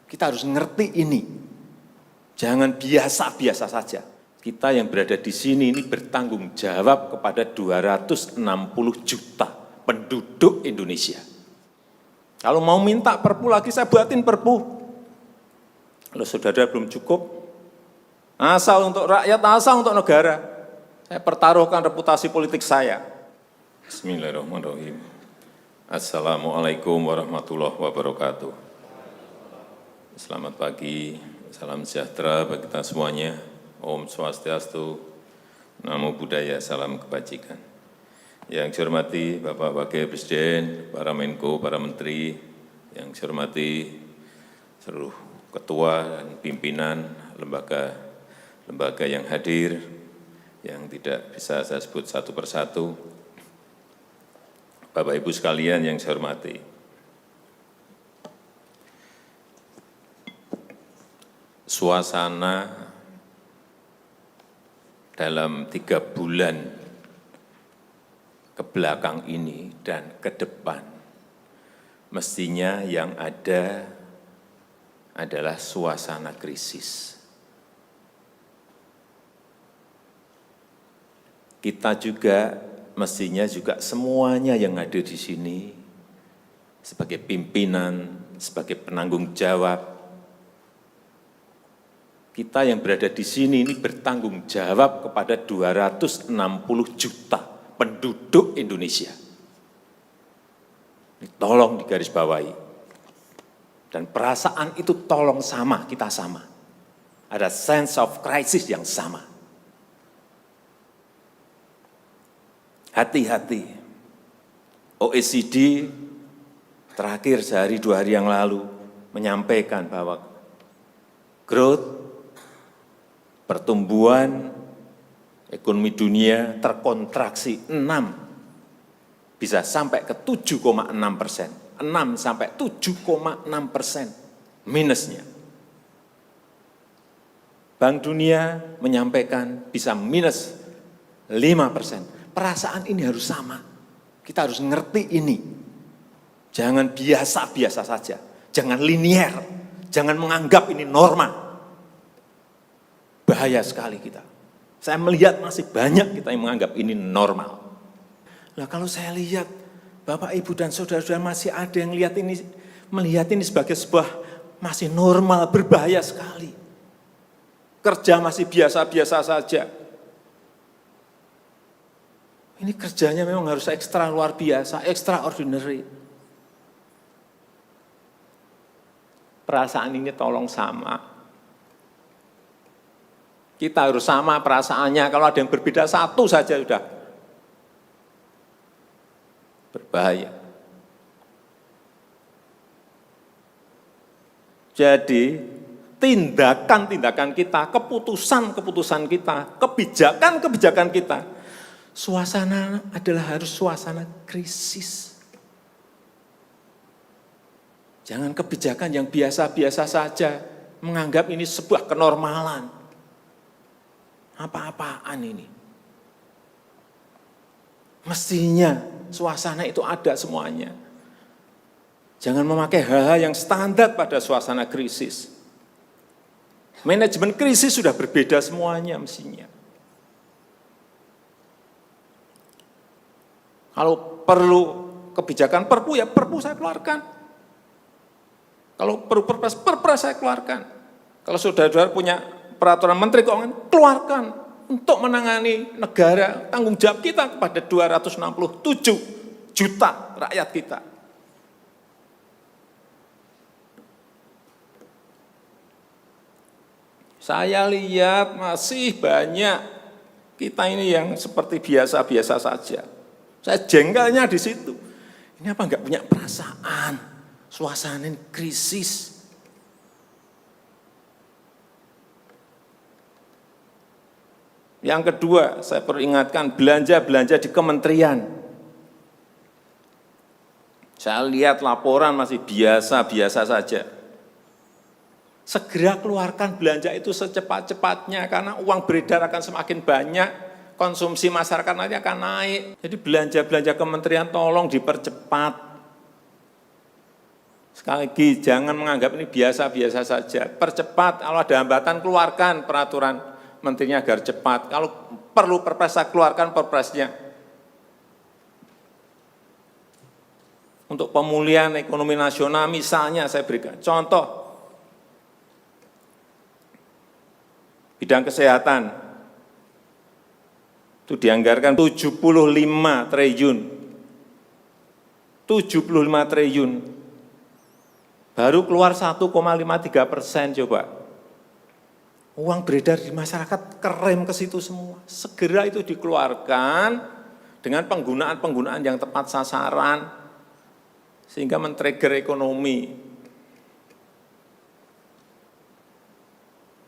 Kita harus ngerti ini. Jangan biasa-biasa saja. Kita yang berada di sini ini bertanggung jawab kepada 260 juta penduduk Indonesia. Kalau mau minta perpu lagi, saya buatin perpu. Kalau saudara belum cukup, asal untuk rakyat, asal untuk negara. Saya pertaruhkan reputasi politik saya. Bismillahirrahmanirrahim. Assalamualaikum warahmatullahi wabarakatuh. Selamat pagi, salam sejahtera bagi kita semuanya. Om Swastiastu, Namo Buddhaya, salam kebajikan. Yang saya hormati Bapak Wakil Presiden, para Menko, para Menteri, yang saya hormati seluruh ketua dan pimpinan lembaga yang hadir, yang tidak bisa saya sebut satu persatu. Bapak Ibu sekalian yang saya hormati, suasana dalam 3 bulan ke belakang ini dan ke depan, mestinya yang ada adalah suasana krisis. Kita juga mestinya juga semuanya yang hadir di sini sebagai pimpinan, sebagai penanggung jawab, kita yang berada di sini ini bertanggung jawab kepada 260 juta penduduk Indonesia. Ini tolong digarisbawahi. Dan perasaan itu tolong sama, kita sama. Ada sense of crisis yang sama. Hati-hati. OECD terakhir sehari 2 hari yang lalu menyampaikan bahwa growth, pertumbuhan ekonomi dunia terkontraksi 6, bisa sampai ke 7,6%. 6 sampai 7,6% minusnya. Bank Dunia menyampaikan bisa minus 5%. Perasaan ini harus sama. Kita harus ngerti ini. Jangan biasa-biasa saja. Jangan linier. Jangan menganggap ini norma. Bahaya sekali kita. Saya melihat masih banyak kita yang menganggap ini normal. Nah, kalau saya lihat Bapak, Ibu, dan saudara-saudara masih ada yang melihat ini sebagai sebuah masih normal, berbahaya sekali. Kerja masih biasa-biasa saja. Ini kerjanya memang harus ekstra luar biasa, extraordinary. Perasaan ini tolong sama. Kita harus sama perasaannya, kalau ada yang berbeda satu saja sudah berbahaya. Jadi tindakan-tindakan kita, keputusan-keputusan kita, kebijakan-kebijakan kita, suasana adalah harus suasana krisis. Jangan kebijakan yang biasa-biasa saja, menganggap ini sebuah kenormalan. Apa-apaan ini? Mestinya suasana itu ada semuanya. Jangan memakai hal-hal yang standar pada suasana krisis. Manajemen krisis sudah berbeda semuanya mestinya. Kalau perlu kebijakan perpu, ya perpu saya keluarkan. Kalau perlu perpres saya keluarkan. Kalau saudara-saudara punya peraturan Menteri Keuangan, keluarkan untuk menangani negara, tanggung jawab kita kepada 267 juta rakyat kita. Saya lihat masih banyak kita ini yang seperti biasa-biasa saja. Saya jengkelnya di situ. Ini apa enggak punya perasaan, suasana krisis. Yang kedua, saya perlu ingatkan belanja-belanja di kementerian. Saya lihat laporan masih biasa-biasa saja. Segera keluarkan belanja itu secepat-cepatnya, karena uang beredar akan semakin banyak, konsumsi masyarakat nanti akan naik. Jadi belanja-belanja kementerian tolong dipercepat. Sekali lagi, jangan menganggap ini biasa-biasa saja. Percepat, kalau ada hambatan, keluarkan peraturan menterinya agar cepat. Kalau perlu perpres, keluarkan perpresnya. Untuk pemulihan ekonomi nasional, misalnya saya berikan contoh, bidang kesehatan, itu dianggarkan 75 triliun. 75 triliun. Baru keluar 1,53%, coba. Uang beredar di masyarakat kerem ke situ semua. Segera itu dikeluarkan dengan penggunaan-penggunaan yang tepat sasaran, sehingga men-trigger ekonomi.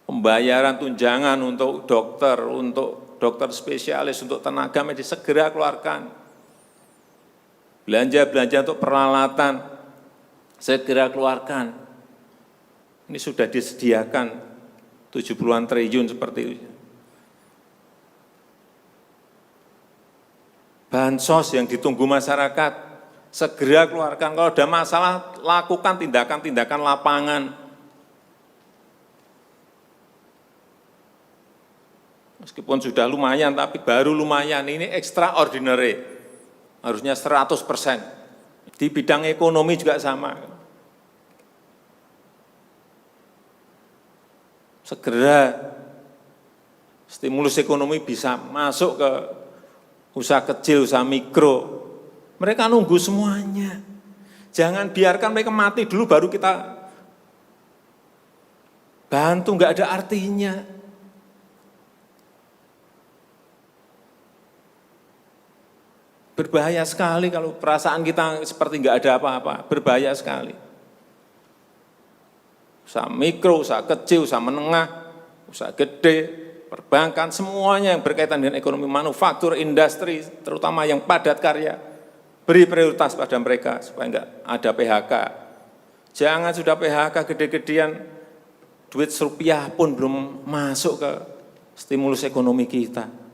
Pembayaran tunjangan untuk dokter spesialis, untuk tenaga medis, segera keluarkan. Belanja-belanja untuk peralatan, segera keluarkan. Ini sudah disediakan 70-an triliun seperti itu. Bansos yang ditunggu masyarakat, segera keluarkan. Kalau ada masalah, lakukan tindakan-tindakan lapangan. Meskipun sudah lumayan, tapi baru lumayan. Ini extraordinary. Harusnya 100%. Di bidang ekonomi juga sama. Segera stimulus ekonomi bisa masuk ke usaha kecil, usaha mikro. Mereka nunggu semuanya. Jangan biarkan mereka mati dulu baru kita bantu, nggak ada artinya. Berbahaya sekali kalau perasaan kita seperti nggak ada apa-apa, berbahaya sekali. Usaha mikro, usaha kecil, usaha menengah, usaha gede, perbankan, semuanya yang berkaitan dengan ekonomi manufaktur, industri, terutama yang padat karya, beri prioritas pada mereka supaya enggak ada PHK. Jangan sudah PHK gede-gedean, duit rupiah pun belum masuk ke stimulus ekonomi kita.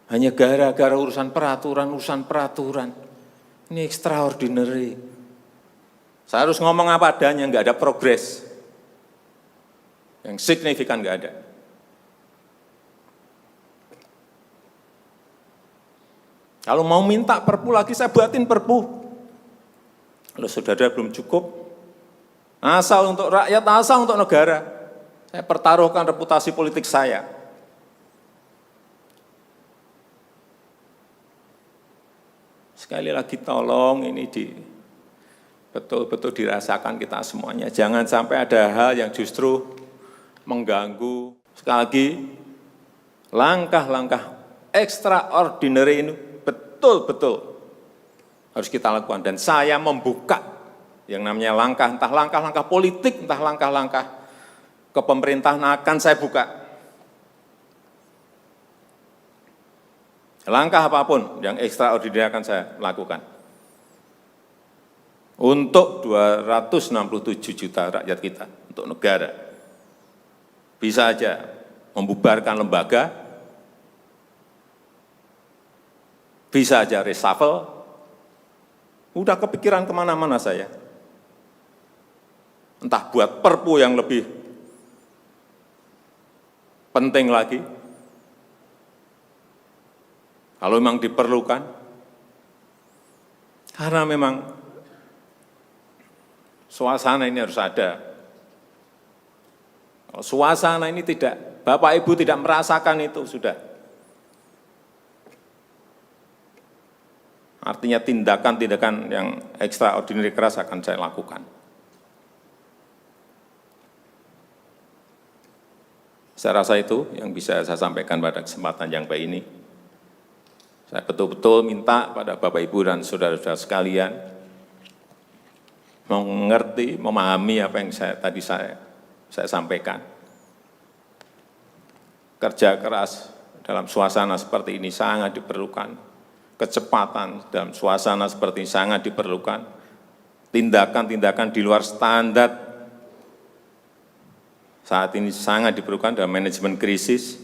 Hanya gara-gara urusan peraturan. Ini extraordinary. Saya harus ngomong apa adanya, enggak ada progres. Yang signifikan enggak ada. Kalau mau minta perpu lagi, saya buatin perpu. Kalau saudara belum cukup, asal untuk rakyat, asal untuk negara. Saya pertaruhkan reputasi politik saya. Sekali lagi tolong ini betul-betul dirasakan kita semuanya. Jangan sampai ada hal yang justru mengganggu. Sekali lagi, langkah-langkah extraordinary ini betul-betul harus kita lakukan. Dan saya membuka yang namanya langkah, entah langkah-langkah politik, entah langkah-langkah kepemerintahan akan saya buka. Langkah apapun yang extraordinary akan saya lakukan. Untuk 267 juta rakyat kita, untuk negara. Bisa aja membubarkan lembaga, bisa aja reshuffle, udah kepikiran kemana-mana saya. Entah buat perpu yang lebih penting lagi, kalau memang diperlukan, karena memang suasana ini harus ada. Kalau suasana ini tidak, Bapak Ibu tidak merasakan itu, sudah. Artinya tindakan-tindakan yang extraordinary keras akan saya lakukan. Saya rasa itu yang bisa saya sampaikan pada kesempatan yang baik ini. Saya betul-betul minta pada Bapak Ibu dan saudara-saudara sekalian mengerti, memahami apa yang tadi saya sampaikan. Kerja keras dalam suasana seperti ini sangat diperlukan. Kecepatan dalam suasana seperti ini sangat diperlukan. Tindakan-tindakan di luar standar saat ini sangat diperlukan dalam manajemen krisis.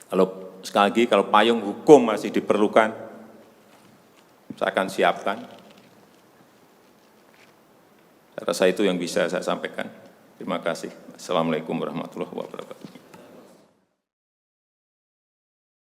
Kalau sekali lagi, kalau payung hukum masih diperlukan, saya akan siapkan. Saya rasa itu yang bisa saya sampaikan. Terima kasih. Assalamualaikum warahmatullahi wabarakatuh.